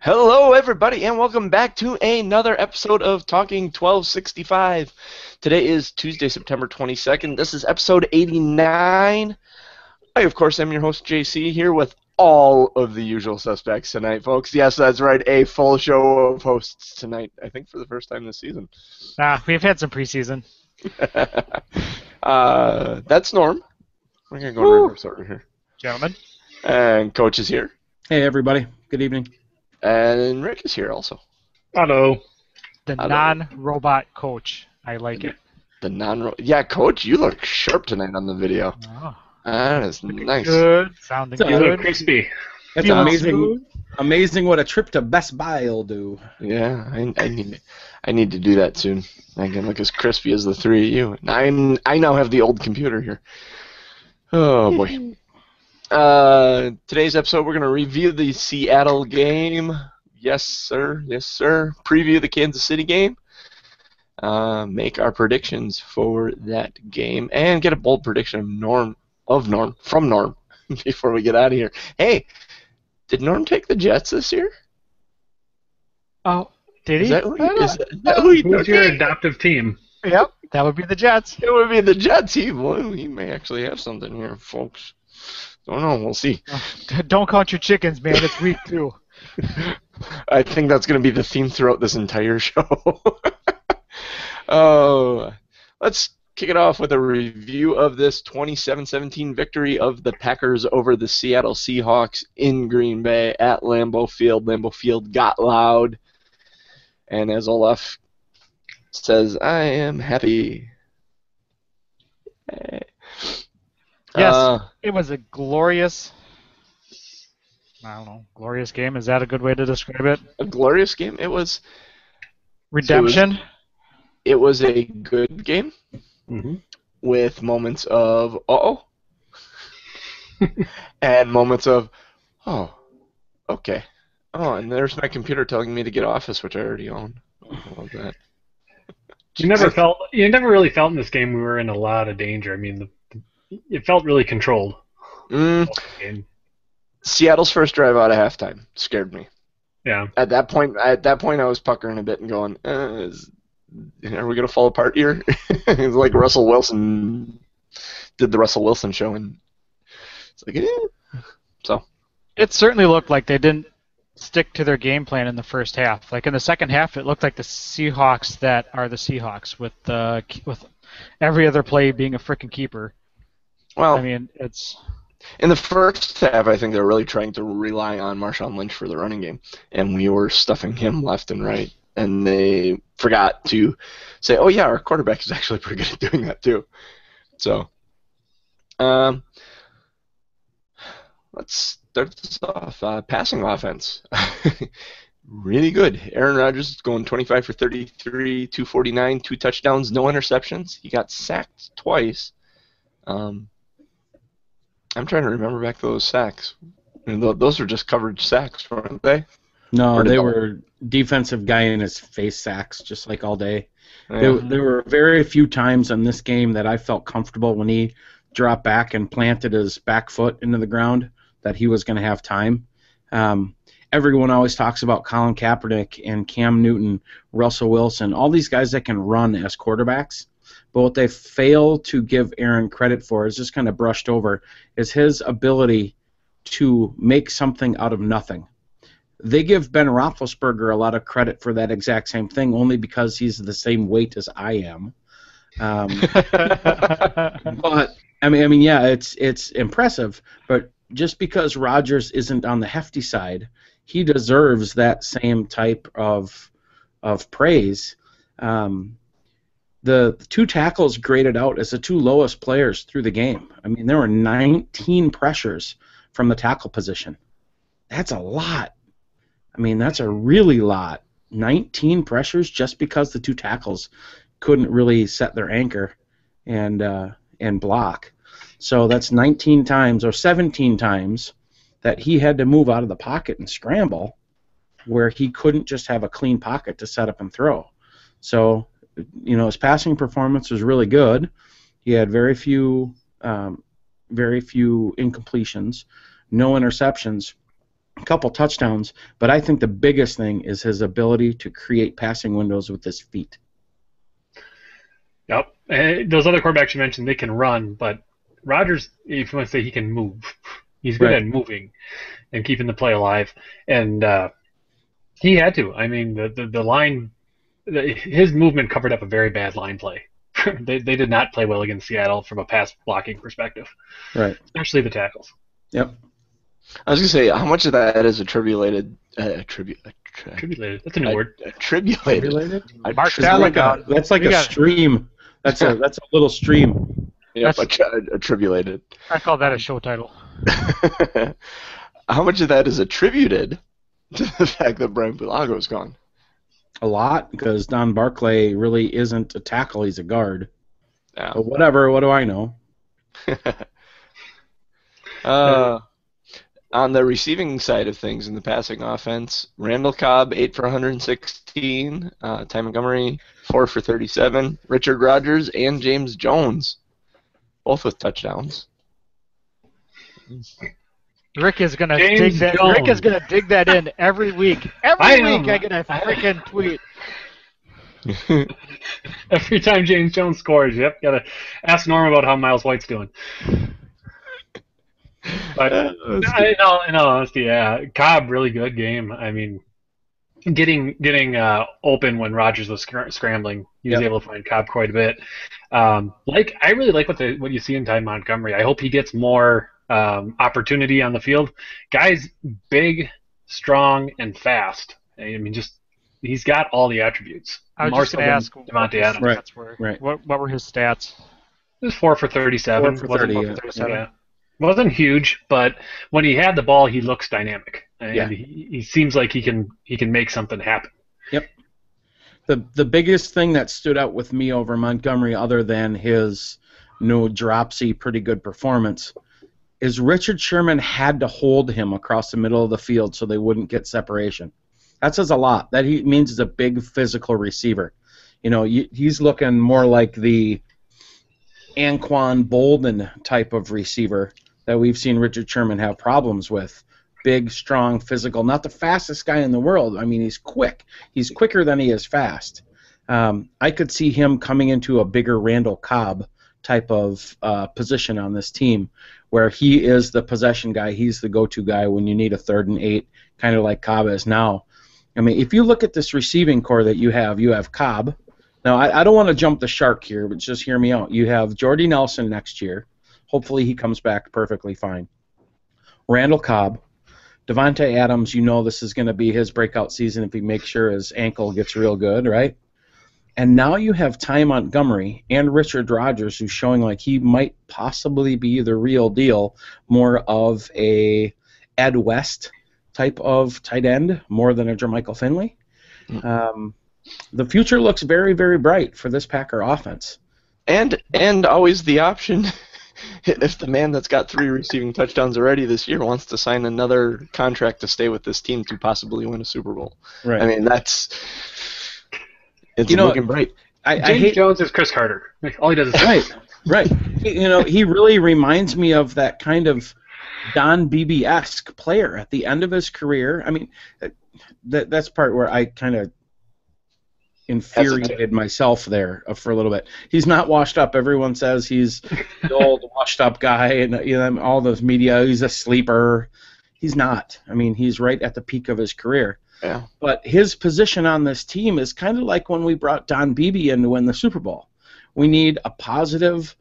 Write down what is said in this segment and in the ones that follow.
Hello, everybody, and welcome back to another episode of Talking 1265. Today is Tuesday, September 22nd. This is episode 89. I, of course, am your host, JC, here with all of the usual suspects tonight, folks. Yes, that's right, a full show of hosts tonight, I think for the first time this season. We've had some preseason. That's Norm. We're going to go in reverse order here. Gentlemen. And Coach is here. Hey, everybody. Good evening. And Rick is here also. Hello. The non-robot coach. I like it. Yeah, Coach, you look sharp tonight on the video. Oh. That is nice. Good. Sounding good. Crispy. That's amazing what a trip to Best Buy will do. Yeah, I need to do that soon. I can look as crispy as the three of you. I now have the old computer here. Oh boy. Today's episode, we're going to review the Seattle game. Yes, sir. Yes, sir. Preview the Kansas City game. Make our predictions for that game. And get a bold prediction from Norm before we get out of here. Hey, did Norm take the Jets this year? Oh, did he? Is that who he Who's your adoptive team? Yep, that would be the Jets. It would be the Jets. He may actually have something here, folks. Don't know. We'll see. Don't count your chickens, man. It's week 2. I think that's going to be the theme throughout this entire show. Let's kick it off with a review of this 27-17 victory of the Packers over the Seattle Seahawks in Green Bay at Lambeau Field. Lambeau Field got loud. And as Olaf says, I am happy. Yes, it was a glorious game. Is that a good way to describe it? A glorious game. It was redemption. It was a good game with moments of uh-oh and moments of okay. Oh, and there's my computer telling me to get Office, which I already own. I love that. You never really felt in this game we were in a lot of danger. I mean, it felt really controlled. Seattle's first drive out of halftime scared me. Yeah. At that point, I was puckering a bit and going, "Are we gonna fall apart here?" It's like Russell Wilson did the Russell Wilson show, and it's like, So. It certainly looked like they didn't stick to their game plan in the first half. Like in the second half, it looked like the Seahawks that are the Seahawks with every other play being a frickin' keeper. Well, I mean, it's in the first half, I think they're really trying to rely on Marshawn Lynch for the running game, and we were stuffing him left and right, and they forgot to say, "Oh yeah, our quarterback is actually pretty good at doing that too." So, let's start this off. Passing offense, really good. Aaron Rodgers is going 25 for 33, 249, 2 touchdowns, no interceptions. He got sacked twice. I'm trying to remember back to those sacks. Those were just coverage sacks, weren't they? No, they were defensive guy in his face sacks, just like all day. Yeah. There were very few times in this game that I felt comfortable when he dropped back and planted his back foot into the ground that he was going to have time. Everyone always talks about Colin Kaepernick and Cam Newton, Russell Wilson, all these guys that can run as quarterbacks. But what they fail to give Aaron credit for is just kind of brushed over is his ability to make something out of nothing. They give Ben Roethlisberger a lot of credit for that exact same thing only because he's the same weight as I am. But I mean, yeah, it's impressive. But just because Rodgers isn't on the hefty side, he deserves that same type of praise. The 2 tackles graded out as the 2 lowest players through the game. I mean, there were 19 pressures from the tackle position. That's a lot. I mean, that's a really lot. 19 pressures just because the 2 tackles couldn't really set their anchor and block. So that's 19 times or 17 times that he had to move out of the pocket and scramble where he couldn't just have a clean pocket to set up and throw. So, his passing performance was really good. He had very few incompletions, no interceptions, a couple touchdowns, but I think the biggest thing is his ability to create passing windows with his feet. Yep. Those other quarterbacks you mentioned, they can run, but Rodgers, if you want to say he can move, he's good at moving and keeping the play alive. And he had to. I mean, the line, his movement covered up a very bad line play. They did not play well against Seattle from a pass blocking perspective. Right. Especially the tackles. Yep. I was gonna say, how much of that is attribulated? Attribulated. That's a new word. Attribulated. That's like a stream. That's a little stream. Yep, attribulated. I call that a show title. How much of that is attributed to the fact that Brian Bulago's gone? A lot, because Don Barclay really isn't a tackle; he's a guard. Yeah. But whatever. What do I know? On the receiving side of things in the passing offense, Randall Cobb 8 for 116, Ty Montgomery 4 for 37, Richard Rodgers and James Jones, both with touchdowns. Rick is gonna dig that. Jones. Rick is gonna dig that in every week. I get a freaking tweet. Every time James Jones scores, yep, gotta ask Norm about how Miles White's doing. But in all honesty, yeah, Cobb really good game. I mean, getting open when Rodgers was scrambling, he was able to find Cobb quite a bit. I really like what you see in Ty Montgomery. I hope he gets more opportunity on the field. Guy's big, strong, and fast. I mean, he's got all the attributes. I was just going to ask Devontae Adams. Right. What were his stats? It was 4 for 37. 4 for 30. 4 for 37. Yeah. Wasn't huge, but when he had the ball, he looks dynamic, and he seems like he can make something happen. Yep. The biggest thing that stood out with me over Montgomery, other than his dropsy, pretty good performance, is Richard Sherman had to hold him across the middle of the field so they wouldn't get separation. That says a lot. That means he's a big physical receiver. He's looking more like the Anquan Bolden type of receiver that we've seen Richard Sherman have problems with. Big, strong, physical, not the fastest guy in the world. I mean, he's quick. He's quicker than he is fast. I could see him coming into a bigger Randall Cobb type of position on this team, where he is the possession guy. He's the go-to guy when you need a 3rd and 8, kind of like Cobb is now. I mean, if you look at this receiving core that you have Cobb. Now, I don't want to jump the shark here, but just hear me out. You have Jordy Nelson next year. Hopefully he comes back perfectly fine. Randall Cobb. Devontae Adams, this is going to be his breakout season if he makes sure his ankle gets real good, right? And now you have Ty Montgomery and Richard Rodgers, who's showing like he might possibly be the real deal, more of a Ed West type of tight end, more than a Jermichael Finley. The future looks very, very bright for this Packer offense. And always the option, if the man that's got 3 receiving touchdowns already this year wants to sign another contract to stay with this team to possibly win a Super Bowl. Right. I mean, it's looking bright. James Jones is Chris Carter. All he does is right. He really reminds me of that kind of Don Beebe-esque player at the end of his career. I mean, that's part where I kind of infuriated myself there for a little bit. He's not washed up. Everyone says he's the old washed up guy, and all those media. He's a sleeper. He's not. I mean, he's right at the peak of his career. Yeah. But his position on this team is kind of like when we brought Don Beebe in to win the Super Bowl. We need a positive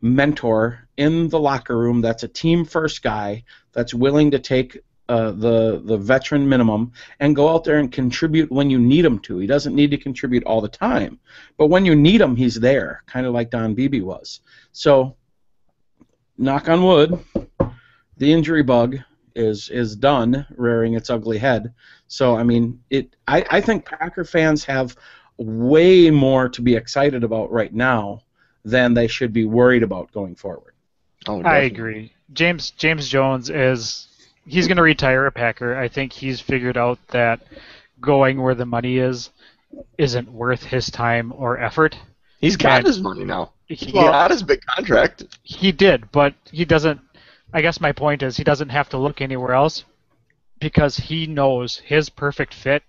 mentor in the locker room that's a team-first guy that's willing to take the veteran minimum and go out there and contribute when you need him to. He doesn't need to contribute all the time, but when you need him, he's there, kind of like Don Beebe was. So, knock on wood, the injury bug is done rearing its ugly head. So, I mean, I think Packer fans have way more to be excited about right now than they should be worried about going forward. Oh, I agree. James Jones he's going to retire a Packer. I think he's figured out that going where the money isn't worth his time or effort. He's got his money now. He got his big contract. He did, but he doesn't. I guess my point is he doesn't have to look anywhere else because he knows his perfect fit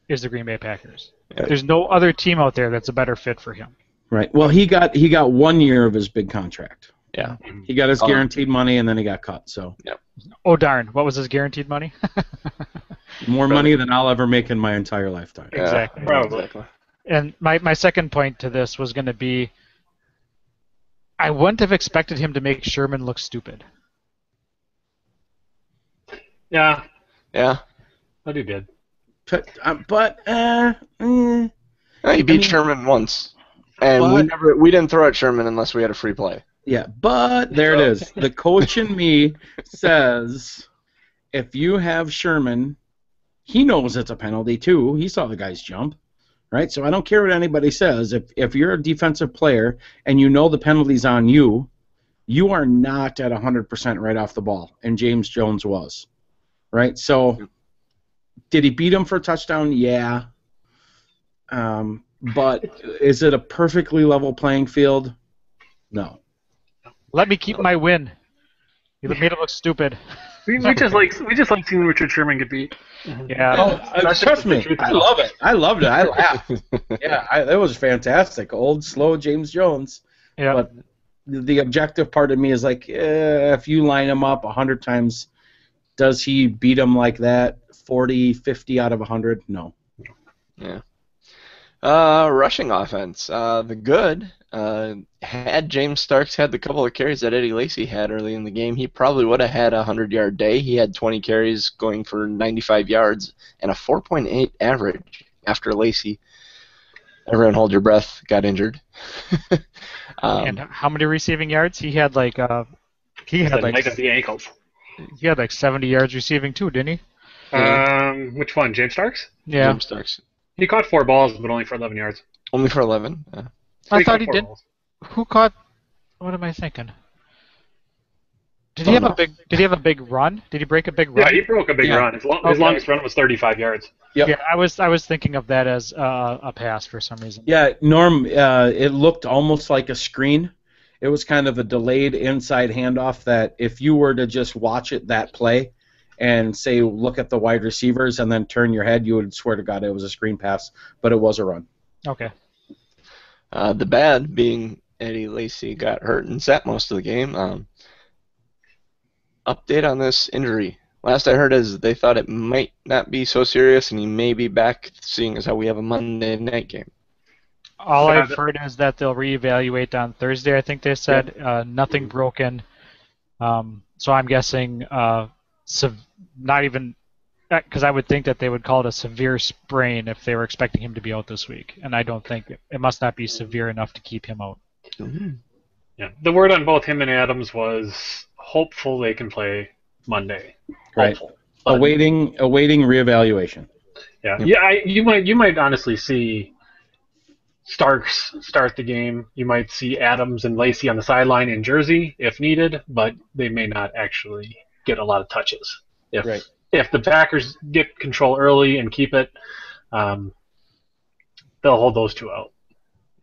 is the Green Bay Packers. Yeah. There's no other team out there that's a better fit for him. Right. Well, he got 1 year of his big contract. Yeah. He got his guaranteed money, and then he got cut. So. Yep. Oh darn! What was his guaranteed money? More money than I'll ever make in my entire lifetime. Yeah, Exactly. Probably. Exactly. And my second point to this was going to be, I wouldn't have expected him to make Sherman look stupid. Yeah, Yeah. but he did. He beat Sherman once, and we didn't throw at Sherman unless we had a free play. Yeah, but there it is. The coach in me says if you have Sherman, he knows it's a penalty too. He saw the guys jump, right? So I don't care what anybody says. If you're a defensive player and you know the penalty's on you, you are not at 100% right off the ball, and James Jones was, right? So did he beat him for a touchdown? Yeah. But is it a perfectly level playing field? No. Let me keep my win. You made it look stupid. We just like seeing Richard Sherman get beat. Yeah. Trust me, I love it. I loved it. I laughed. It was fantastic. Old, slow James Jones. Yeah. But the objective part of me is like, if you line him up 100 times, does he beat him like that 40, 50 out of 100? No. Yeah. Rushing offense. The good. Had James Starks had the couple of carries that Eddie Lacy had early in the game, he probably would have had a 100-yard day. He had 20 carries going for 95 yards and a 4.8 average after Lacy. Everyone hold your breath, got injured. And how many receiving yards? He had like Night of the ankles. He had like 70 yards receiving too, didn't he? Which one? James Starks? Yeah. James Starks. He caught 4 balls, but only for 11 yards. Only for 11? I thought he caught 4 did. balls. Who caught? What am I thinking? Did he have a big run? Did he break a big run? Yeah, he broke a big run. His longest run was 35 yards. Yep. Yeah, I was thinking of that as a pass for some reason. Yeah, Norm, it looked almost like a screen. It was kind of a delayed inside handoff that if you were to just watch that play and say, look at the wide receivers and then turn your head, you would swear to God it was a screen pass, but it was a run. Okay. The bad being Eddie Lacy got hurt and sat most of the game. Update on this injury. Last I heard is they thought it might not be so serious and he may be back, seeing as how we have a Monday night game. All I've heard is that they'll reevaluate on Thursday, I think they said. Nothing broken. So I'm guessing not even, because I would think that they would call it a severe sprain if they were expecting him to be out this week. And I don't think it must not be severe enough to keep him out. Mm-hmm. Yeah, the word on both him and Adams was hopeful they can play Monday. Right. Awaiting reevaluation. Yeah. You might honestly see Starks start the game. You might see Adams and Lacy on the sideline in Jersey if needed, but they may not actually get a lot of touches. If the Packers get control early and keep it, they'll hold those two out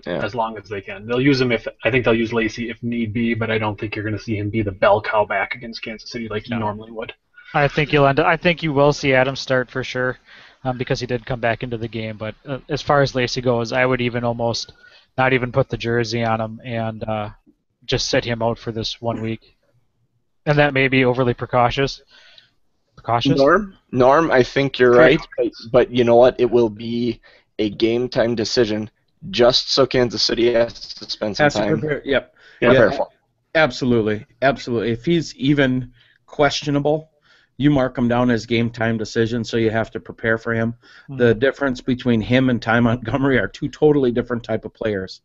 as long as they can. They'll use him I think they'll use Lacy if need be, but I don't think you're going to see him be the bell cow back against Kansas City like he normally would. I think you will see Adams start for sure, because he did come back into the game. But as far as Lacy goes, I would even almost not even put the jersey on him and just sit him out for this 1 week. And that may be overly precautious. Norm, I think you're right, but you know what? It will be a game time decision just so Kansas City has to spend some time. Prepare for. Absolutely. If he's even questionable, you mark him down as game time decision, so you have to prepare for him. Mm-hmm. The difference between him and Ty Montgomery are two totally different type of players.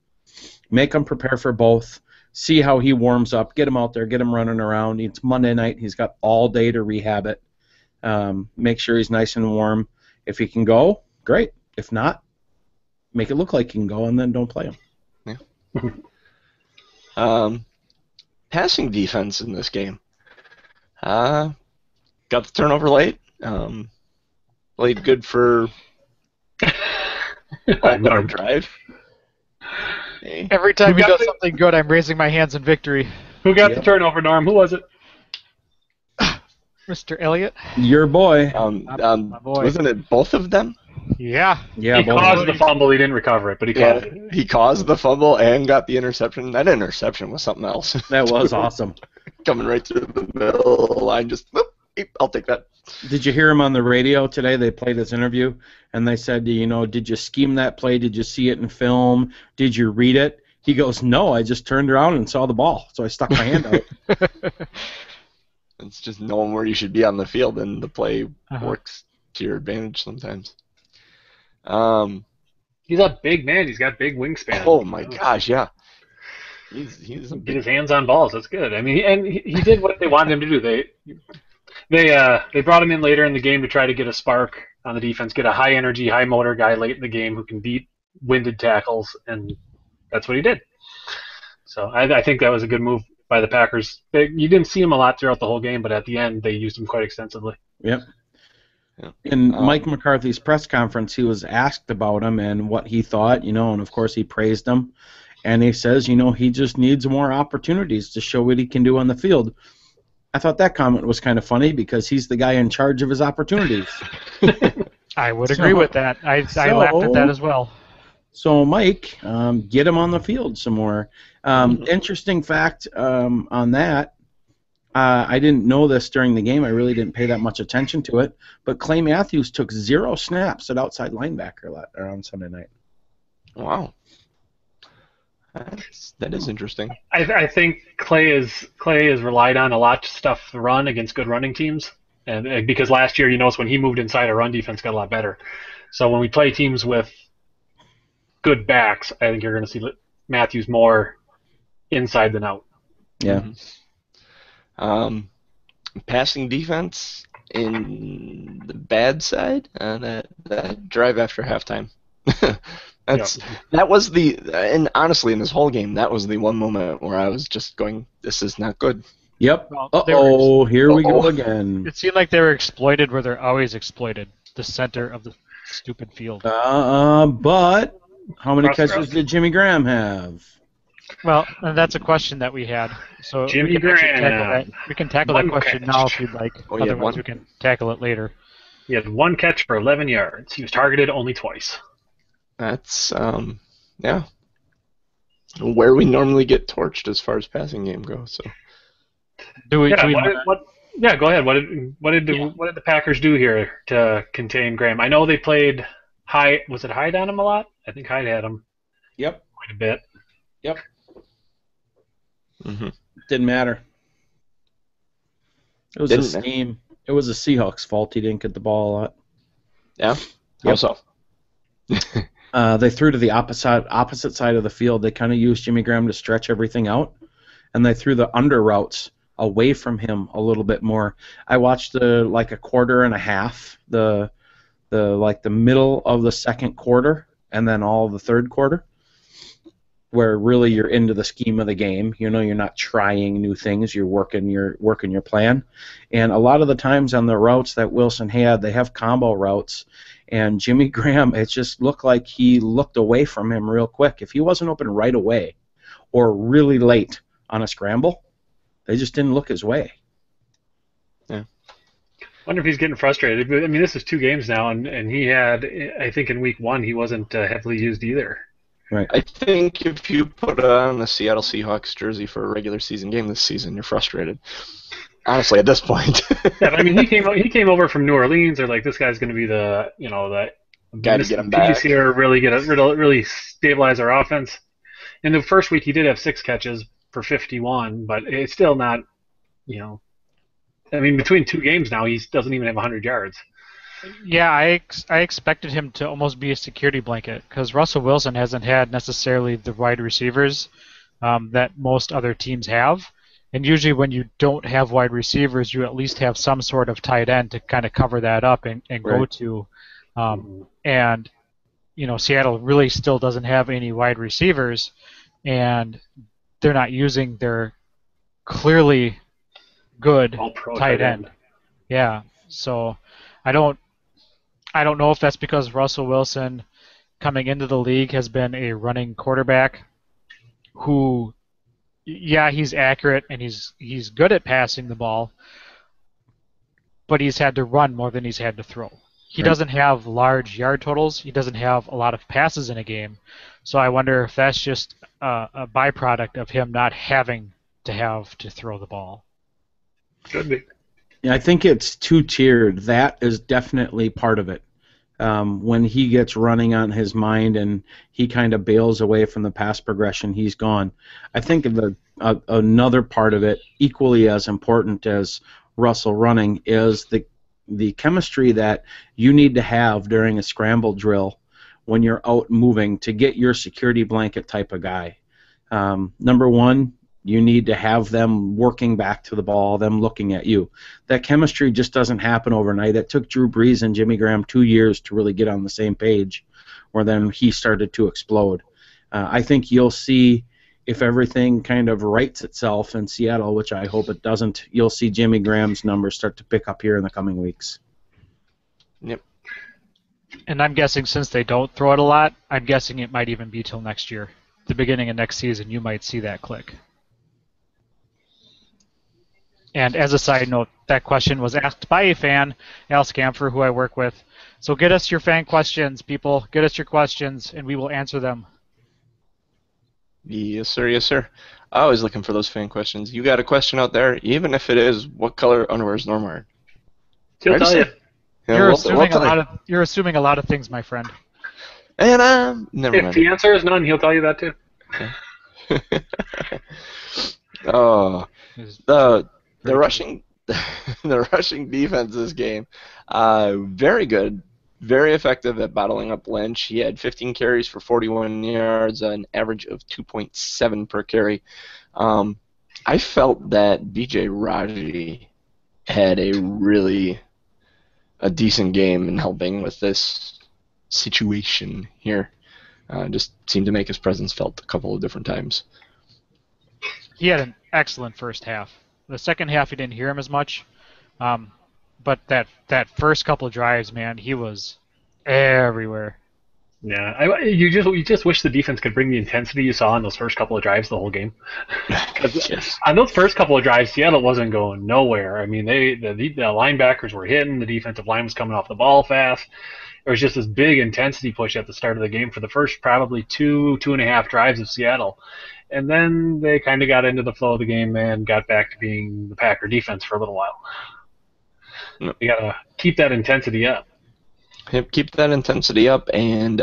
Make him prepare for both. See how he warms up. Get him out there. Get him running around. It's Monday night. He's got all day to rehab it. Make sure he's nice and warm. If he can go, great. If not, make it look like he can go, and then don't play him. Yeah. Passing defense in this game. Got the turnover late. Played good for a drive. Hey. Every time he does something good, I'm raising my hands in victory. Who got the turnover, Norm? Who was it? Mr. Elliott. Your boy. My boy. Wasn't it both of them? Yeah. Yeah, He both of caused them. the fumble. He didn't recover it, but he caused it. He caused the fumble and got the interception. That interception was something else. That was awesome. Coming right through the middle of the line, just, I'll take that. Did you hear him on the radio today? They played his interview, and they said, did you scheme that play? Did you see it in film? Did you read it? He goes, no, I just turned around and saw the ball, so I stuck my hand out. It's just knowing where you should be on the field, and the play works to your advantage sometimes. He's a big man. He's got big wingspan. Oh my gosh, yeah. He's a Get his hands on balls. That's good. I mean, and he did what they wanted him to do. They brought him in later in the game to try to get a spark on the defense, get a high energy, high motor guy late in the game who can beat winded tackles, and that's what he did. So I think that was a good move by the Packers. You didn't see him a lot throughout the whole game, but at the end they used him quite extensively. Yep. In Mike McCarthy's press conference, he was asked about him and what he thought, and of course he praised him. And he says, he just needs more opportunities to show what he can do on the field. I thought that comment was kind of funny because he's the guy in charge of his opportunities. I would agree with that. I laughed at that as well. So, Mike, get him on the field some more. Interesting fact on that, I didn't know this during the game. I really didn't pay that much attention to it. But Clay Matthews took 0 snaps at outside linebacker on Sunday night. Wow. That is interesting. I think Clay is relied on a lot to stuff the run against good running teams, and because last year, when he moved inside, our run defense got a lot better. So when we play teams with good backs, I think you're going to see Matthews more inside than out. Yeah. Passing defense in the bad side, that drive after halftime. That was and honestly, in this whole game, that was the one moment where I was just going, this is not good. Yep. Here we go again. It seemed like they were exploited where they're always exploited, the center of the stupid field. But how many catches did Jimmy Graham have? Well, and that's a question that we had. So Jimmy Graham. We can tackle that question now if you'd like. Otherwise, we can tackle it later. He had 1 catch for 11 yards. He was targeted only twice. That's, where we normally get torched as far as passing game goes. So, go ahead. What did the Packers do here to contain Graham? I know they played Hyde. Was it Hyde on him a lot? I think Hyde had him. Yep. Quite a bit. Yep. Mm-hmm. Didn't matter. It was a scheme. It was the Seahawks' fault he didn't get the ball a lot. Yeah? How so? They threw to the opposite side of the field. They kind of used Jimmy Graham to stretch everything out, and they threw the under routes away from him a little bit more. I watched a quarter and a half, the middle of the second quarter, and then all of the third quarter, where really you're into the scheme of the game. You're not trying new things. You're working your plan. And a lot of the times on the routes that Wilson had, they have combo routes. And Jimmy Graham, it just looked like he looked away from him real quick. If he wasn't open right away or really late on a scramble, they just didn't look his way. Yeah. I wonder if he's getting frustrated. I mean, this is 2 games now, and he had, I think in week 1, he wasn't heavily used either. Right. I think if you put on a Seattle Seahawks jersey for a regular season game this season, you're frustrated. Honestly, at this point. Yeah, but I mean, he came over from New Orleans. They're like, this guy's going to be the guy to get him back here, really stabilize our offense. In the first week, he did have 6 catches for 51, but it's still not, I mean, between 2 games now, he doesn't even have 100 yards. Yeah, I expected him to almost be a security blanket because Russell Wilson hasn't had necessarily the wide receivers that most other teams have. And usually when you don't have wide receivers, you at least have some sort of tight end to kind of cover that up and go to. And, Seattle really still doesn't have any wide receivers, and they're not using their clearly good tight end. Yeah, so I don't know if that's because Russell Wilson coming into the league has been a running quarterback who, yeah, he's accurate and he's good at passing the ball, but he's had to run more than he's had to throw. He doesn't have large yard totals. He doesn't have a lot of passes in a game. So I wonder if that's just a byproduct of him not having to throw the ball. Could be. Yeah, I think it's two-tiered. That is definitely part of it. When he gets running on his mind and he kind of bails away from the pass progression, he's gone. I think another part of it, equally as important as Russell running, is the chemistry that you need to have during a scramble drill when you're out moving to get your security blanket type of guy. Number one, you need to have them working back to the ball, them looking at you. That chemistry just doesn't happen overnight. It took Drew Brees and Jimmy Graham 2 years to really get on the same page, where then he started to explode. I think you'll see, if everything kind of rights itself in Seattle, which I hope it doesn't, you'll see Jimmy Graham's numbers start to pick up here in the coming weeks. Yep. And I'm guessing since they don't throw it a lot, I'm guessing it might even be till next year. The beginning of next season, you might see that click. And as a side note, that question was asked by a fan, Al Scamfer, who I work with. So get us your fan questions, people. Get us your questions, and we will answer them. Yes, sir. Yes, sir. I was looking for those fan questions. You got a question out there, even if it is, what color underwear is Norm wearing? He'll tell you. Yeah, You're assuming a lot of things, my friend. And never If mind. the answer is none, he'll tell you that too. Oh, the rushing the rushing defense this game, very good, very effective at bottling up Lynch. He had 15 carries for 41 yards, an average of 2.7 per carry. I felt that B.J. Raji had a decent game in helping with this situation here. Just seemed to make his presence felt a couple of different times. He had an excellent first half. The second half, you didn't hear him as much, but that first couple of drives, man, he was everywhere. Yeah, you just wish the defense could bring the intensity you saw in those first couple of drives the whole game. Yes. On those first couple of drives, Seattle wasn't going nowhere. I mean, the linebackers were hitting, the defensive line was coming off the ball fast. There was just this big intensity push at the start of the game for the first probably two and a half drives of Seattle. And then they kind of got into the flow of the game and got back to being the Packer defense for a little while. Yep. You got to keep that intensity up. Keep that intensity up and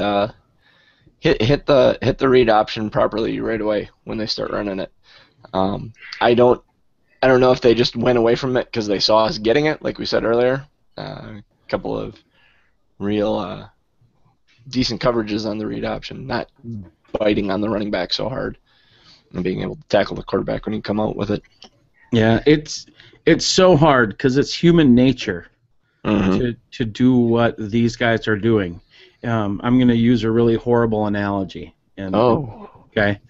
hit the read option properly right away when they start running it. I don't know if they just went away from it because they saw us getting it, like we said earlier. A couple of real decent coverages on the read option, not biting on the running back so hard, and being able to tackle the quarterback when you come out with it. Yeah, it's so hard because it's human nature to do what these guys are doing. I'm going to use a really horrible analogy. Okay.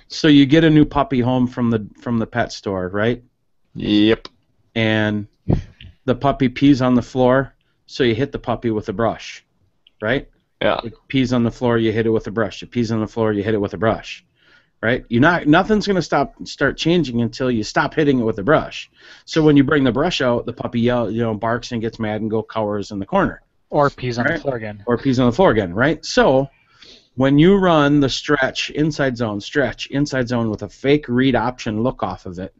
So you get a new puppy home from the pet store, right? Yep. And the puppy pees on the floor, so you hit the puppy with a brush, right? Yeah. It pees on the floor, you hit it with a brush. It pees on the floor, you hit it with a brush, right? Nothing's going to start changing until you stop hitting it with a brush. So when you bring the brush out, the puppy barks and gets mad and cowers in the corner. Or pees on the floor again. Or pees on the floor again, right? So when you run the stretch, inside zone with a fake read option look off of it,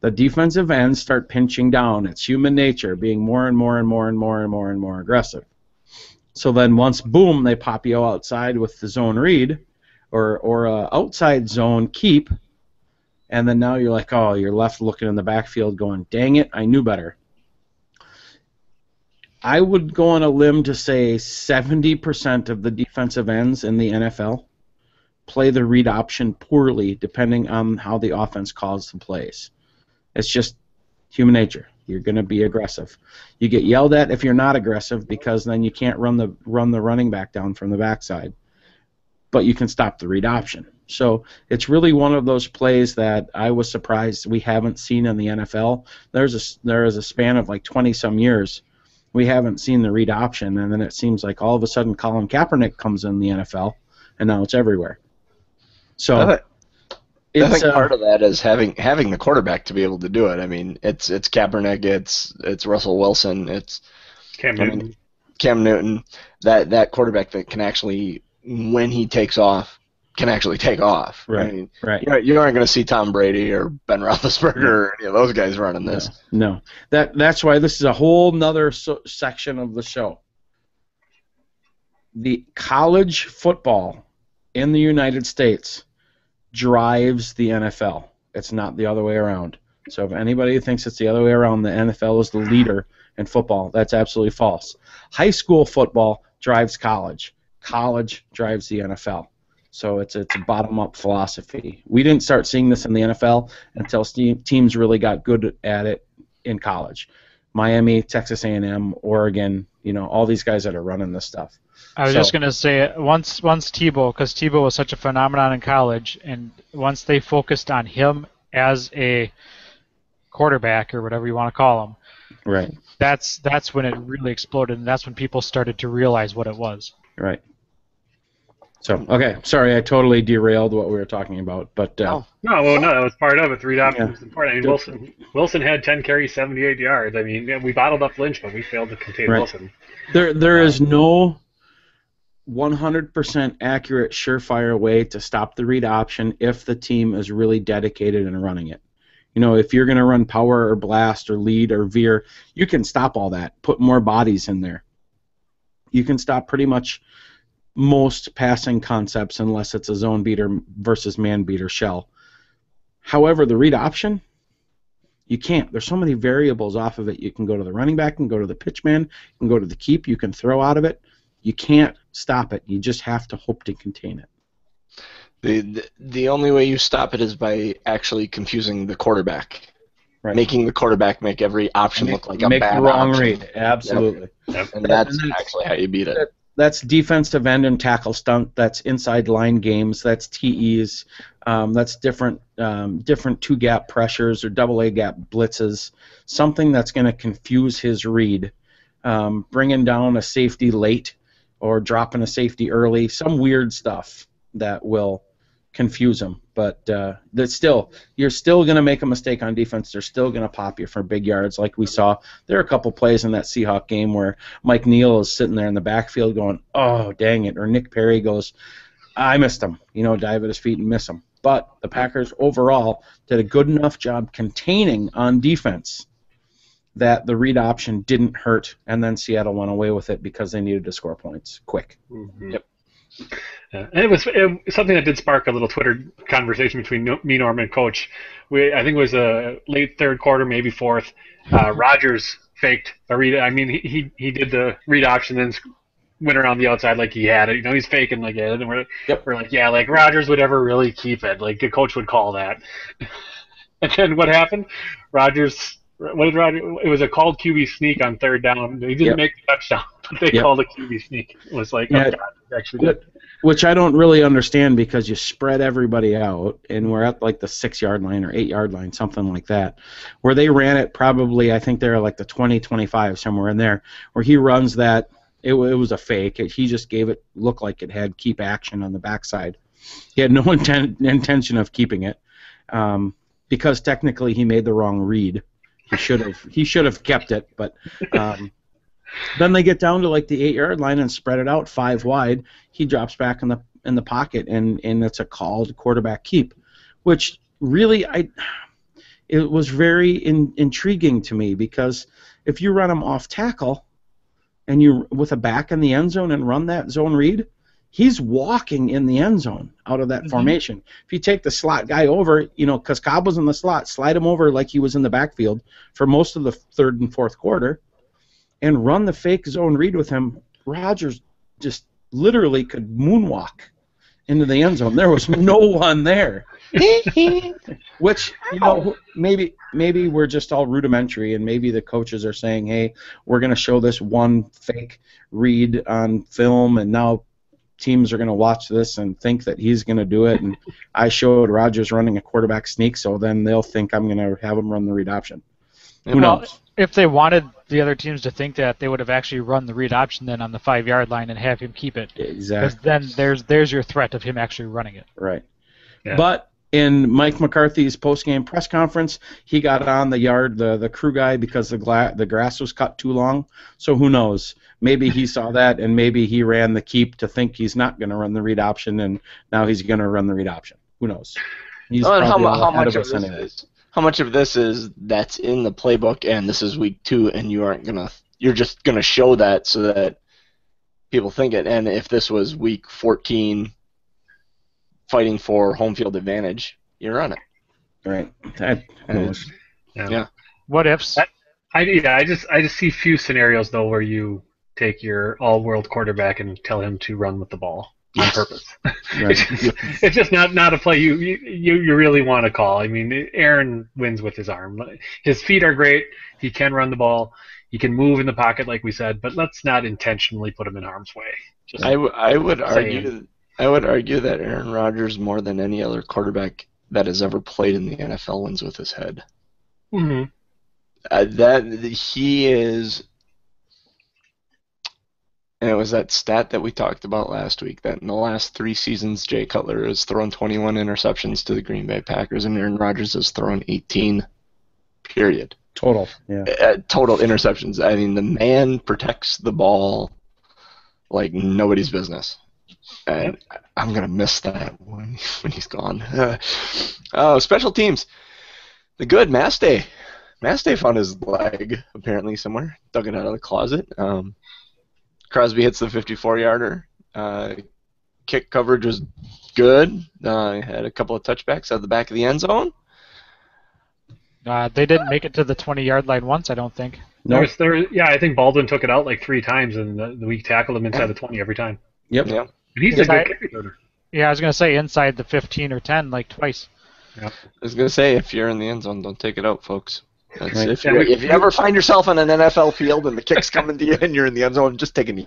the defensive ends start pinching down. It's human nature, being more and more and more and more and more and more aggressive. So then once, boom, they pop you outside with the zone read or outside zone keep, and then now you're like, oh, you're left looking in the backfield going, dang it, I knew better. I would go on a limb to say 70% of the defensive ends in the NFL play the read option poorly depending on how the offense calls the plays. It's just human nature. You're going to be aggressive. You get yelled at if you're not aggressive because then you can't run the running back down from the backside. But you can stop the read option. So it's really one of those plays that I was surprised we haven't seen in the NFL. There is a span of like 20-some years we haven't seen the read option, and then it seems like all of a sudden Colin Kaepernick comes in the NFL, and now it's everywhere. So I think part of that is having the quarterback to be able to do it. I mean, it's Kaepernick, it's Russell Wilson, it's Cam Newton. That quarterback that can actually, when he takes off, can actually take off. Right. I mean, right. You aren't going to see Tom Brady or Ben Roethlisberger or any of those guys running this. No. That's why this is a whole nother section of the show. The college football in the United States drives the NFL. It's not the other way around. So if anybody thinks it's the other way around, the NFL is the leader in football. That's absolutely false. High school football drives college. College drives the NFL. So it's a bottom-up philosophy. We didn't start seeing this in the NFL until teams really got good at it in college. Miami, Texas A&M, Oregon, all these guys that are running this stuff. I was just going to say, once Tebow, because Tebow was such a phenomenon in college, and once they focused on him as a quarterback or whatever you want to call him, right? That's when it really exploded, and that's when people started to realize what it was. Right. So, okay, sorry, I totally derailed what we were talking about, but no, that was part of it. Read option was important. I mean, Wilson had 10 carries, 78 yards. I mean, we bottled up Lynch, but we failed to contain Wilson. There is no 100% accurate, surefire way to stop the read option if the team is really dedicated in running it. If you're going to run power or blast or lead or veer, you can stop all that. Put more bodies in there. You can stop pretty much most passing concepts unless it's a zone beater versus man beater shell. However, the read option, you can't. There's so many variables off of it. You can go to the running back, you can go to the pitch man, you can go to the keep, you can throw out of it. You can't stop it. You just have to hope to contain it. The only way you stop it is by actually confusing the quarterback. Right. Making the quarterback make every option look like a bad option. Make the wrong read. Absolutely. Yep. And that's actually how you beat it. That's defensive end and tackle stunt. That's inside line games. That's TEs. That's different two-gap pressures or double-A gap blitzes. Something that's going to confuse his read. Bringing down a safety late or dropping a safety early. Some weird stuff that will confuse him. But you're still going to make a mistake on defense. They're still going to pop you for big yards like we saw. There are a couple plays in that Seahawk game where Mike Neal is sitting there in the backfield going, oh, dang it. Or Nick Perry goes, I missed him. Dive at his feet and miss him. But the Packers overall did a good enough job containing on defense that the read option didn't hurt, and then Seattle went away with it because they needed to score points quick. Mm-hmm. Yep. And it was something that did spark a little Twitter conversation between me, Norman, and Coach. I think it was a late third quarter, maybe fourth. Rodgers faked a read. I mean, he did the read option, then went around the outside like he had it. He's faking like it. And we're like, yeah, like Rodgers would ever really keep it. Like the coach would call that. And then what happened? What did Rodgers? It was a called QB sneak on third down. He didn't make the touchdown, but they called a QB sneak. It was like, oh God, actually did. Which I don't really understand because you spread everybody out, and we're at like the 6-yard line or 8-yard line, something like that, where they ran it probably, I think they're like the 20, 25, somewhere in there, where he runs that. It was a fake. He just gave it look like it had keep action on the backside. He had no intention of keeping it because technically he made the wrong read. He should have kept it, but then they get down to like the 8-yard line and spread it out 5 wide. He drops back in the pocket and it's a called quarterback keep, which really it was very intriguing to me because if you run him off tackle and you with a back in the end zone and run that zone read, he's walking in the end zone out of that formation. If you take the slot guy over, because Cobb was in the slot, slide him over like he was in the backfield for most of the third and fourth quarter, and run the fake zone read with him, Rodgers just literally could moonwalk into the end zone. There was no one there. Which, maybe we're just all rudimentary, and maybe the coaches are saying, hey, we're going to show this one fake read on film, and now teams are going to watch this and think that he's going to do it, and I showed Rodgers running a quarterback sneak, so then they'll think I'm going to have him run the read option. Who knows? If they wanted the other teams to think that, they would have actually run the read option then on the 5-yard line and have him keep it. Exactly. Because then there's your threat of him actually running it. Right. Yeah. But In Mike McCarthy's post-game press conference, he got on the crew guy because the grass was cut too long. So who knows? Maybe he saw that, and maybe he ran the keep to think he's not going to run the read option, and now he's going to run the read option. Who knows? He's probably how ahead much of of us this anyway. is? How much of this is that's in the playbook, and this is week 2, and you're just gonna show that so that people think it. And if this was week 14, fighting for home field advantage, you run it. Right. Yeah. What ifs? I just see few scenarios though where you take your all-world quarterback and tell him to run with the ball on purpose. Right. It's just not a play you really want to call. I mean, Aaron wins with his arm. His feet are great. He can run the ball. He can move in the pocket, like we said. But let's not intentionally put him in harm's way. Just I would saying. argue that Aaron Rodgers, more than any other quarterback that has ever played in the NFL, wins with his head. Mm-hmm. That he is. And it was that stat that we talked about last week, that in the last 3 seasons, Jay Cutler has thrown 21 interceptions to the Green Bay Packers, and Aaron Rodgers has thrown 18, period. Total. Yeah. Total interceptions. I mean, the man protects the ball like nobody's business. And I'm going to miss that when he's gone. Special teams. The good, Mastay. Mastay found his leg, apparently, somewhere. Dug it out of the closet. Crosby hits the 54-yarder. Kick coverage was good. Had a couple of touchbacks at the back of the end zone. They didn't make it to the 20-yard line once, I don't think. No. I think Baldwin took it out like 3 times, and we tackled him inside the 20 every time. Yep. Yeah. And he's a good kick returner. Yeah, I was going to say inside the 15 or 10, like twice. Yep. I was going to say, if you're in the end zone, don't take it out, folks. That's, Right. if you ever find yourself on an NFL field and the kick's coming to you and you're in the end zone, just take a knee.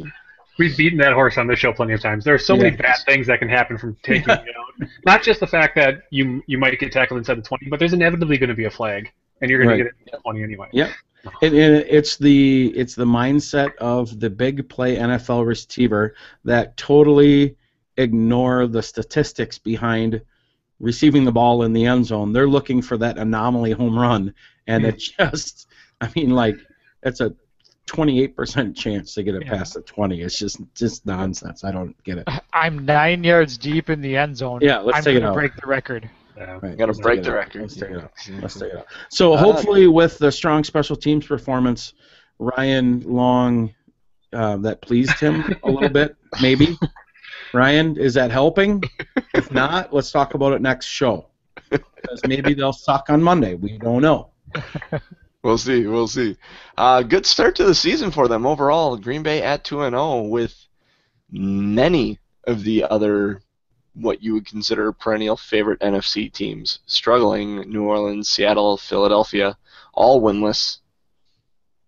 We've beaten that horse on this show plenty of times. There are so many bad things that can happen from taking it out. Not just the fact that you might get tackled inside the 20, but there's inevitably going to be a flag, and you're going to get it in the 20 anyway. Yep. And it's the mindset of the big play NFL receiver that totally ignore the statistics behind receiving the ball in the end zone. They're looking for that anomaly home run, and it just, I mean, like, it's a 28% chance to get it past the 20. It's just nonsense. I don't get it. I'm 9 yards deep in the end zone. Yeah, let's take it out. I'm going to break the record. Yeah. Right. Got to break the record. Let's take it out. So hopefully with the strong special teams performance, Ryan Long, that pleased him a little bit, maybe. Ryan, is that helping? If not, let's talk about it next show. Because maybe they'll suck on Monday. We don't know. We'll see. Good start to the season for them overall. Green Bay at 2-0 with many of the other what you would consider perennial favorite NFC teams struggling. New Orleans, Seattle, Philadelphia, all winless.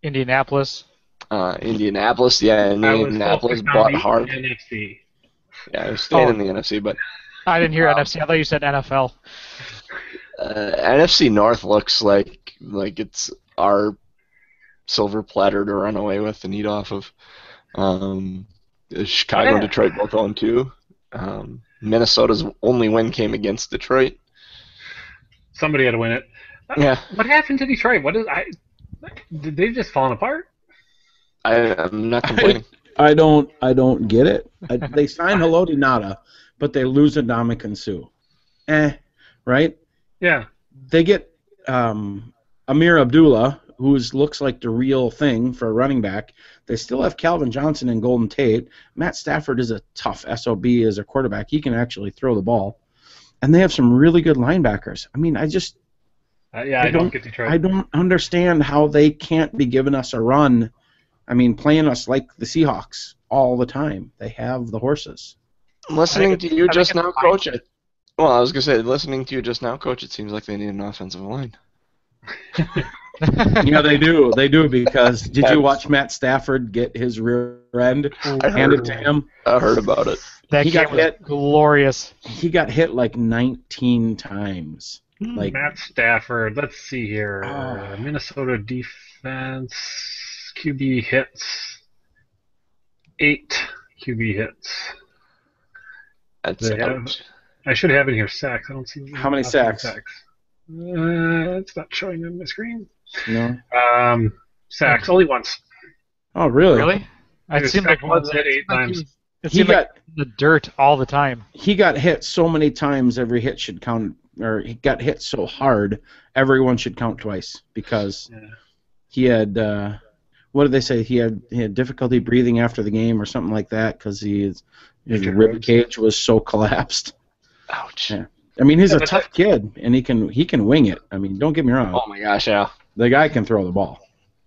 Indianapolis. Indianapolis bought hard. NFC. Yeah, I was staying in the NFC, but I didn't hear NFC. I thought you said NFL. NFC North looks like it's our silver platter to run away with and eat off of. Chicago and Detroit both 0-2. Minnesota's only win came against Detroit. Somebody had to win it. Yeah. What happened to Detroit? Did they just fallen apart? I'm not complaining. I don't get it. They sign Haloti Nada, but they lose Ndamukong Suh. Right? Yeah. They get Amir Abdullah, who looks like the real thing for a running back. They still have Calvin Johnson and Golden Tate. Matt Stafford is a tough SOB as a quarterback. He can actually throw the ball. And they have some really good linebackers. I mean, I don't get Detroit. I don't understand how they can't be giving us a run. I mean, playing us like the Seahawks all the time. They have the horses. Listening to you just now, Coach. Well, I was going to say, listening to you just now, Coach, it seems like they need an offensive line. Yeah, they do. They do, because did you watch Matt Stafford get his rear end handed to him? I heard about it. That game was glorious. He got hit like 19 times. Like Matt Stafford. Let's see here. Minnesota defense QB hits. 8 QB hits. That's I should have it here. Sacks. I don't see. How many sacks? It's not showing on my screen. No. Sacks only once. Oh, really? Really? It seemed like once hit 8 times. It seemed like the dirt all the time. He got hit so many times, every hit should count, or he got hit so hard, everyone should count twice because he had, what did they say? He had difficulty breathing after the game or something like that because his rib cage was so collapsed. Ouch. Yeah. I mean, he's a tough kid, and he can wing it. I mean, don't get me wrong. Oh my gosh, yeah. The guy can throw the ball.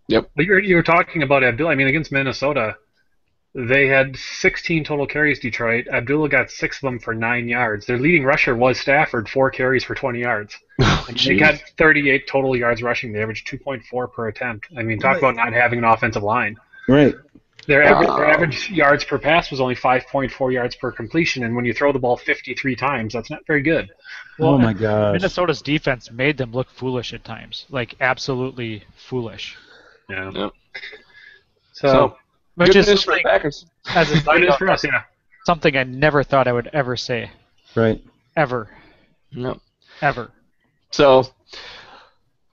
Yep. But you were talking about Abdullah. I mean, against Minnesota, they had 16 total carries, Detroit. Abdullah got 6 of them for 9 yards. Their leading rusher was Stafford, 4 carries for 20 yards. They got 38 total yards rushing. They averaged 2.4 per attempt. I mean, talk about not having an offensive line. Right. Their average yards per pass was only 5.4 yards per completion, and when you throw the ball 53 times, that's not very good. Well, oh my God! Minnesota's defense made them look foolish at times, like absolutely foolish. Yeah. Yep. So which is news for the Packers. As a good news for us, yeah. Something I never thought I would ever say. Right. Ever. No. Ever. So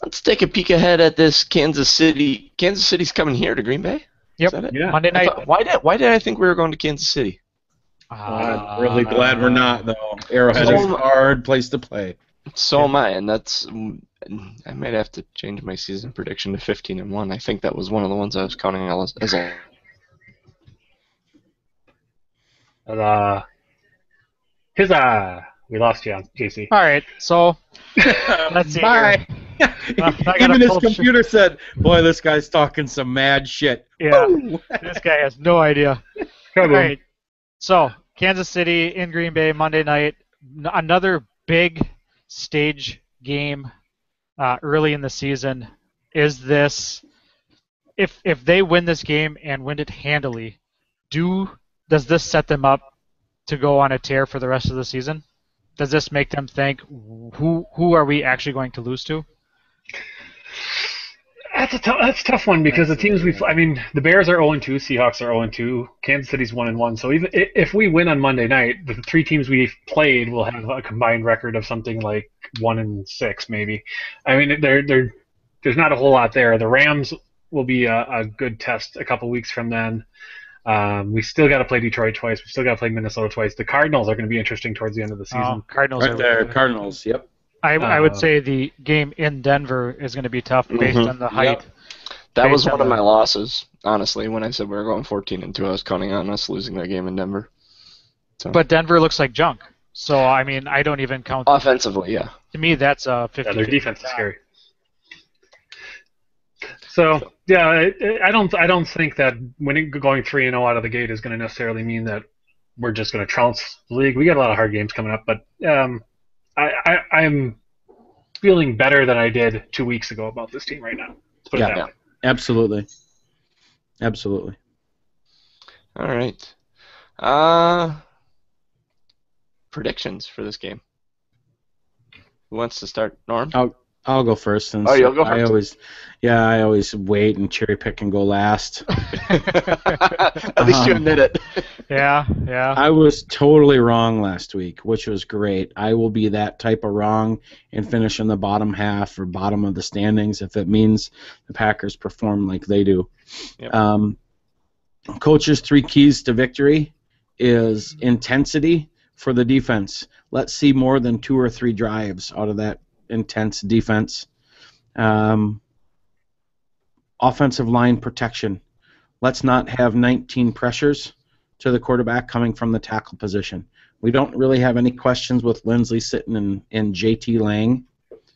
let's take a peek ahead at this Kansas City. Kansas City's coming here to Green Bay. Yep. Is that it? Yeah. Monday night. Why did I think we were going to Kansas City? I'm really glad we're not, though. Arrowhead is a hard place to play. So am I, and I might have to change my season prediction to 15-1. I think that was one of the ones I was counting as a. We lost you, JC. All right, so let's see. Bye. Even his computer said, "Boy, this guy's talking some mad shit." Yeah, this guy has no idea. All right, so Kansas City in Green Bay Monday night. Another big stage game early in the season. Is this if they win this game and win it handily? Does this set them up to go on a tear for the rest of the season? Does this make them think, who are we actually going to lose to? That's a tough one because the teams the Bears are 0-2, Seahawks are 0-2, Kansas City's 1-1. So even if we win on Monday night, the 3 teams we've played will have a combined record of something like 1-6 maybe. I mean, there's not a whole lot there. The Rams will be a good test a couple weeks from then. We still got to play Detroit twice. We still got to play Minnesota twice. The Cardinals are going to be interesting towards the end of the season. Cardinals right there, Cardinals. Yep. I would say the game in Denver is going to be tough based on the height. Yep. That was one of my losses, honestly. When I said we were going 14-2, I was counting on us losing that game in Denver. So. But Denver looks like junk. So I mean, I don't even count. Offensively, yeah. To me, that's a 50. Yeah, their defense is scary. So yeah, I don't think that going 3-0 out of the gate is going to necessarily mean that we're just going to trounce the league. We got a lot of hard games coming up, but I'm feeling better than I did 2 weeks ago about this team right now. Let's put it that way. Absolutely. Absolutely. All right. Predictions for this game. Who wants to start? Norm? I'll go first. Since you'll go first. I always wait and cherry pick and go last. At least you admit it. Yeah. I was totally wrong last week, which was great. I will be that type of wrong and finish in the bottom half or bottom of the standings if it means the Packers perform like they do. Yep. Coach's 3 keys to victory is intensity for the defense. Let's see more than 2 or 3 drives out of that intense defense. Offensive line protection. Let's not have 19 pressures to the quarterback coming from the tackle position. We don't really have any questions with Lindsley sitting in JT Lang.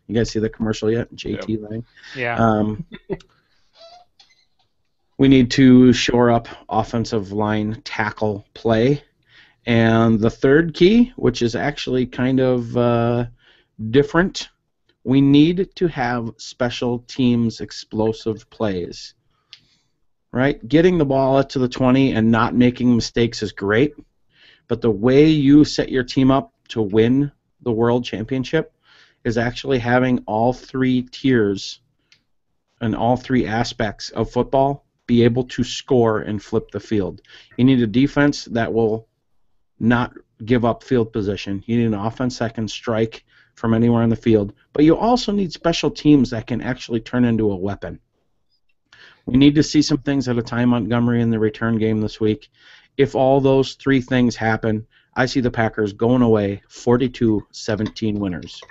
You guys see the commercial yet? JT Lang? Yeah. We need to shore up offensive line tackle play. And the third key, which is actually kind of different, we need to have special teams explosive plays. Right? Getting the ball up to the 20 and not making mistakes is great, but the way you set your team up to win the World Championship is actually having all 3 tiers and all 3 aspects of football be able to score and flip the field. You need a defense that will not give up field position. You need an offense that can strike from anywhere on the field, but you also need special teams that can actually turn into a weapon. We need to see some things out of Ty Montgomery in the return game this week. If all those three things happen, I see the Packers going away 42-17 winners.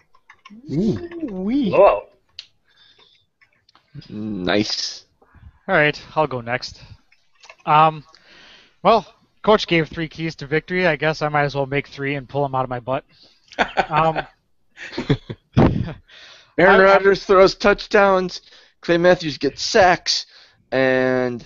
Whoa. Nice. All right, I'll go next. Well, Coach gave 3 keys to victory. I guess I might as well make 3 and pull them out of my butt. Aaron Rodgers throws touchdowns, Clay Matthews gets sacks, and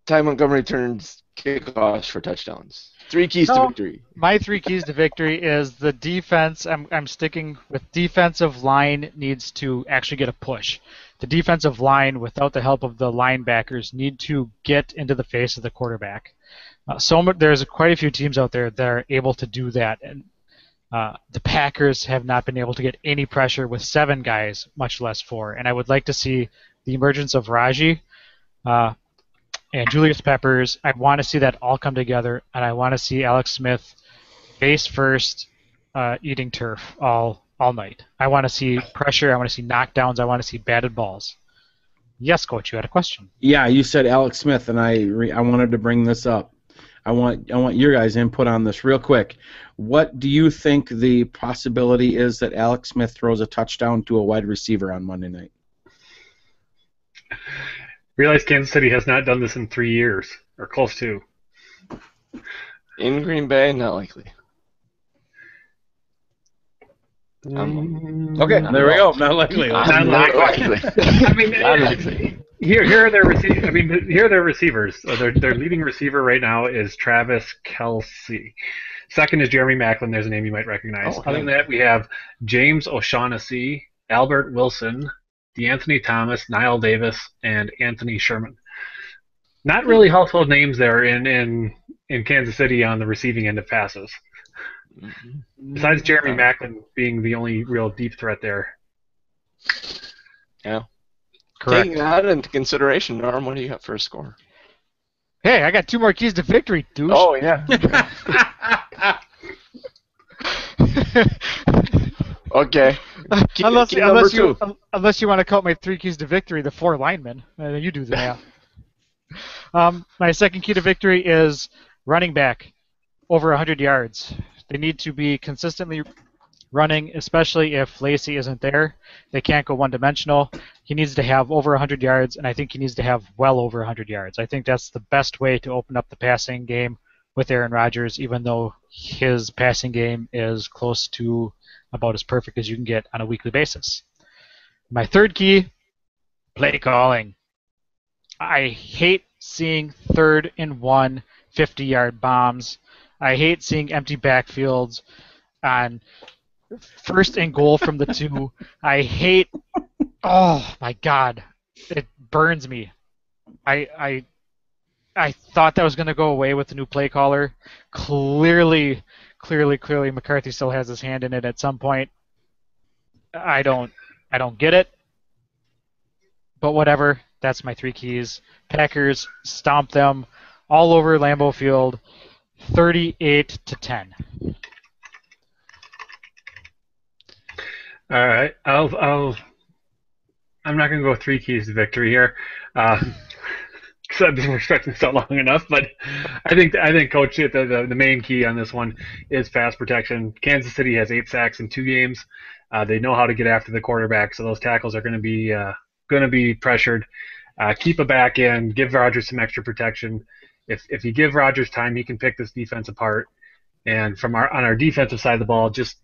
Ty Montgomery turns kickoffs for touchdowns. 3 keys to victory. My 3 keys to victory is the defense. I'm sticking with defensive line needs to actually get a push. The defensive line, without the help of the linebackers, need to get into the face of the quarterback. There's quite a few teams out there that are able to do that, and the Packers have not been able to get any pressure with 7 guys, much less 4. And I would like to see the emergence of Raji and Julius Peppers. I want to see that all come together, and I want to see Alex Smith face first eating turf all night. I want to see pressure. I want to see knockdowns. I want to see batted balls. Yes, Coach, you had a question. Yeah, you said Alex Smith, and I wanted to bring this up. I want your guys' input on this real quick. What do you think the possibility is that Alex Smith throws a touchdown to a wide receiver on Monday night? Realize Kansas City has not done this in 3 years, or close to. In Green Bay, not likely. Okay, there we go. Not likely. Not likely. I mean, Not likely. here are their receivers. I mean, here are their receivers. Their leading receiver right now is Travis Kelce. Second is Jeremy Maclin. There's a name you might recognize. Okay. Other than that, we have James O'Shaughnessy, Albert Wilson, DeAnthony Thomas, Niall Davis, and Anthony Sherman. Not really household names there in Kansas City on the receiving end of passes. Besides Jeremy Maclin being the only real deep threat there. Yeah. Correct. Taking that into consideration, Norm, what do you got for a score? Hey, I got 2 more keys to victory, douche. Oh, yeah. Okay. Unless key number 2. you want to count my 3 keys to victory, the 4 linemen. You do the math. My second key to victory is running back over 100 yards. They need to be consistently running, especially if Lacey isn't there. They can't go one-dimensional. He needs to have over 100 yards, and I think he needs to have well over 100 yards. I think that's the best way to open up the passing game with Aaron Rodgers, even though his passing game is close to about as perfect as you can get on a weekly basis. My third key, play calling. I hate seeing 3rd and 1 50-yard bombs. I hate seeing empty backfields on 1st and goal from the 2. I hate. Oh my God, it burns me. I thought that was going to go away with the new play caller. Clearly, McCarthy still has his hand in it at some point. I don't get it. But whatever. That's my 3 keys. Packers stomp them all over Lambeau Field, 38-10. All right, I'm not going to go 3 keys to victory here, because I've been respecting this long enough. But I think Coach, the main key on this one is pass protection. Kansas City has 8 sacks in 2 games. They know how to get after the quarterback, so those tackles are going to be pressured. Keep a back in, give Rodgers some extra protection. If you give Rodgers time, he can pick this defense apart. And on our defensive side of the ball, just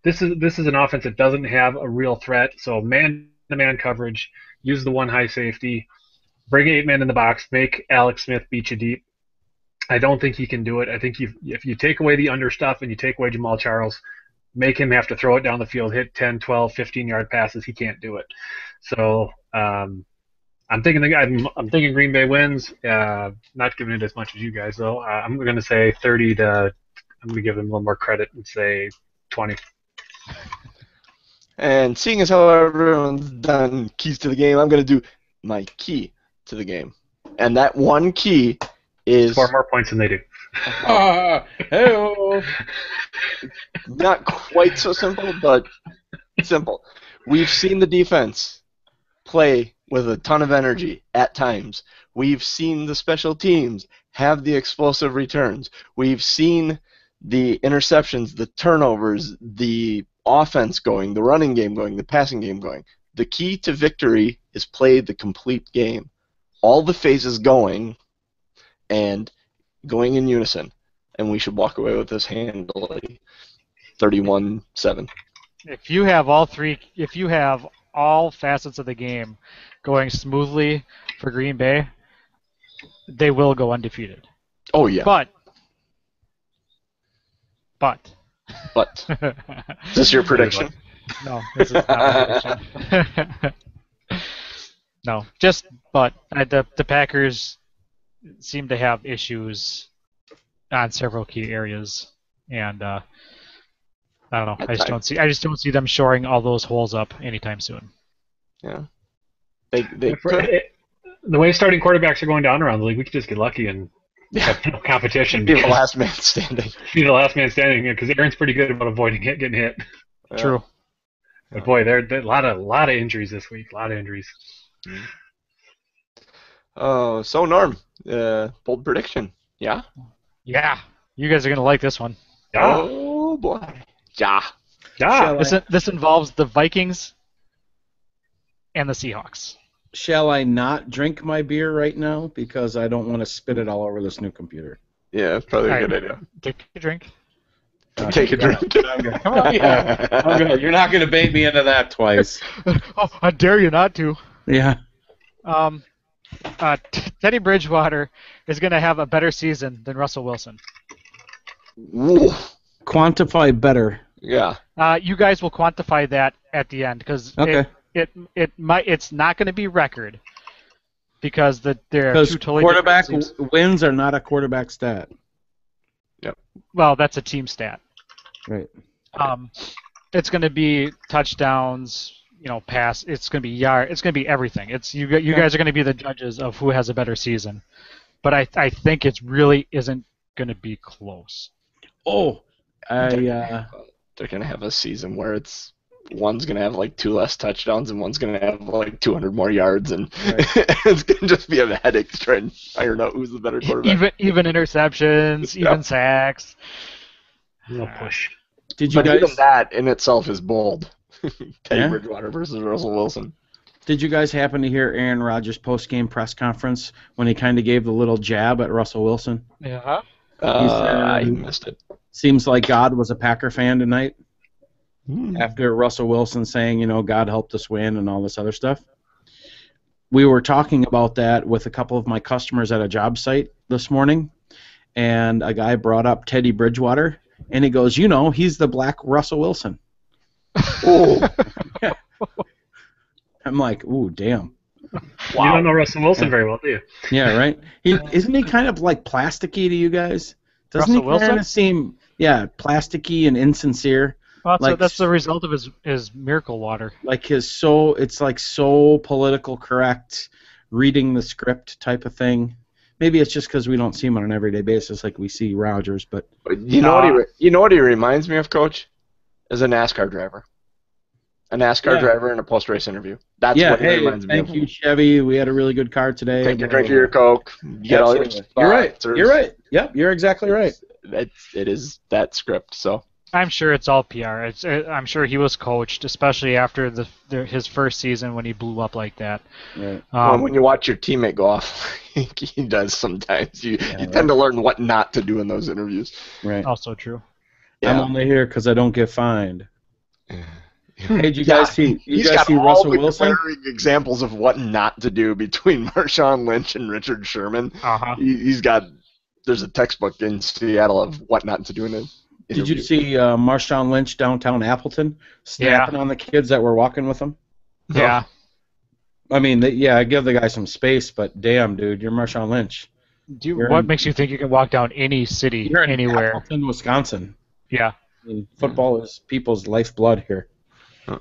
this is an offense that doesn't have a real threat. So man-to-man coverage, use the 1 high safety, bring 8 men in the box, make Alex Smith beat you deep. I don't think he can do it. I think if you take away the under stuff and you take away Jamal Charles, make him have to throw it down the field, hit 10, 12, 15-yard passes, he can't do it. So I'm thinking Green Bay wins. Not giving it as much as you guys though. I'm going to say 30 to. I'm going to give them a little more credit and say 20. And seeing as how everyone's done keys to the game, I'm going to do my key to the game. And that one key is... Score more points than they do. Hey-oh. Not quite so simple, but simple. We've seen the defense play with a ton of energy at times. We've seen the special teams have the explosive returns. We've seen the interceptions, the turnovers, the offense going, the running game going, the passing game going. The key to victory is play the complete game. All the phases going and going in unison. And we should walk away with this handily. 31-7. If you have all facets of the game going smoothly for Green Bay, they will go undefeated. Oh, yeah. But. Is this your prediction? No, this is not my prediction. No, but the Packers seem to have issues on several key areas, and I don't know. I just don't see them shoring all those holes up anytime soon. Yeah, they could. The way starting quarterbacks are going down around the league, we could just get lucky and have no competition. Be the last man standing. Be the last man standing, because Aaron's pretty good about avoiding getting hit. Yeah. True. But boy, there are a lot of injuries this week. A lot of injuries. So Norm, bold prediction. Yeah. Yeah, you guys are gonna like this one. Yeah. Oh boy. Yeah. Yeah. This involves the Vikings and the Seahawks. Shall I not drink my beer right now because I don't want to spit it all over this new computer? Yeah, it's probably a All good right, idea. Take a drink. Take a drink. I'm good. Come on, yeah. I'm good. You're not going to bait me into that twice. Oh, I dare you not to. Yeah. Teddy Bridgewater is going to have a better season than Russell Wilson. Woo. Quantify better. Yeah. You guys will quantify that at the end because Okay. it's not going to be record because they're Because two totally quarterback different teams. wins are not a quarterback stat. Well, that's a team stat. Right. It's going to be touchdowns, pass. It's going to be yard. It's going to be everything. It's you guys are going to be the judges of who has a better season. But I think it really isn't going to be close. Oh, They're gonna have a season where one's gonna have like 2 less touchdowns and one's gonna have like 200 more yards, and it's gonna just be a headache to try and iron out who's the better quarterback. Even interceptions, even sacks. No push. did you But guys? even that in itself is bold. Teddy Yeah? Bridgewater versus Russell Wilson. Did you guys happen to hear Aaron Rodgers' post-game press conference when he kind of gave the little jab at Russell Wilson? Yeah. I missed it. Seems like God was a Packer fan tonight Hmm. after Russell Wilson saying, God helped us win and all this other stuff. We were talking about that with a couple of my customers at a job site this morning, and a guy brought up Teddy Bridgewater, and he goes, he's the black Russell Wilson. Oh, I'm like, ooh, damn. You don't know Russell Wilson very well, do you? Yeah, right? Isn't he kind of like plasticky to you guys? Doesn't Russell he Wilson? kind of seem, plasticky and insincere? Well, Like- that's the result of his miracle water. Like it's like so political correct, reading the script type of thing. Maybe it's just because we don't see him on an everyday basis like we see Rodgers, but you know what he reminds me of, Coach? Is a NASCAR driver. A NASCAR driver in a post-race interview. That's what he reminds me of. thank you, Chevy. We had a really good car today. Take a drink of your Coke. Get all your Absolutely. You're right. spots, or- You're right. Yep, you're exactly right. It is that script. So I'm sure it's all PR. I'm sure he was coached, especially after his first season when he blew up like that. Right. when you watch your teammate go off, he does sometimes. You tend to learn what not to do in those interviews. Right. Also true. I'm only here because I don't get fined. Hey, did you guys see? You He's guys got see all Russell the Wilson? glaring examples of what not to do between Marshawn Lynch and Richard Sherman. Uh-huh. He's got. There's a textbook in Seattle of what not to do in an Did interview. you see Marshawn Lynch downtown Appleton snapping on the kids that were walking with him? Yeah. I mean, I give the guy some space, but damn, dude, you're Marshawn Lynch. What makes you think you can walk down any city, You're in anywhere? Appleton, Wisconsin. Yeah. I mean, football is people's lifeblood here.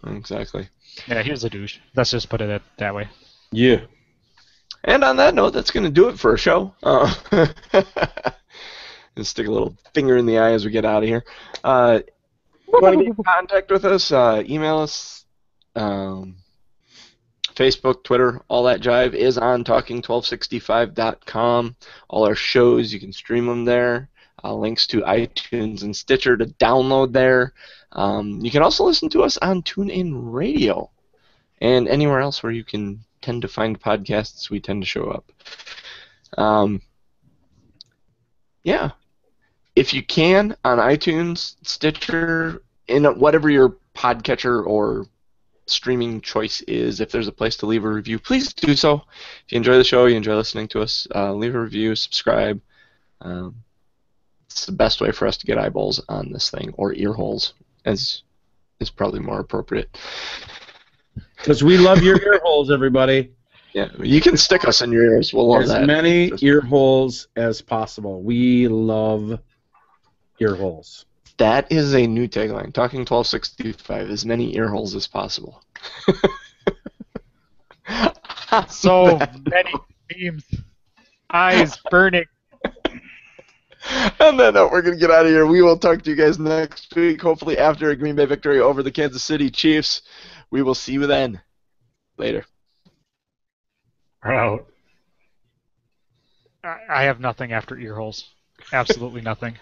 Exactly. Yeah, he was a douche. Let's just put it that way. Yeah. And on that note, that's going to do it for a show. and stick a little finger in the eye as we get out of here. If you want to get in contact with us, email us. Facebook, Twitter, all that jive is on talking1265.com. All our shows, you can stream them there. Links to iTunes and Stitcher to download there. You can also listen to us on TuneIn Radio and anywhere else where you can tend to find podcasts. We tend to show up. Yeah. If you can, on iTunes, Stitcher, in whatever your podcatcher or streaming choice is, if there's a place to leave a review, please do so. If you enjoy the show, you enjoy listening to us, leave a review, subscribe. It's the best way for us to get eyeballs on this thing, or ear holes, as is probably more appropriate. Because we love your ear holes, everybody. Yeah, you can stick us in your ears. We'll love that. As many ear holes as possible. We love ear holes. That is a new tagline. Talking 1265, as many ear holes as possible. So many memes. Eyes burning. On that note, we're going to get out of here. We will talk to you guys next week, hopefully after a Green Bay victory over the Kansas City Chiefs. We will see you then. Later. We're out. I have nothing after ear holes. Absolutely nothing.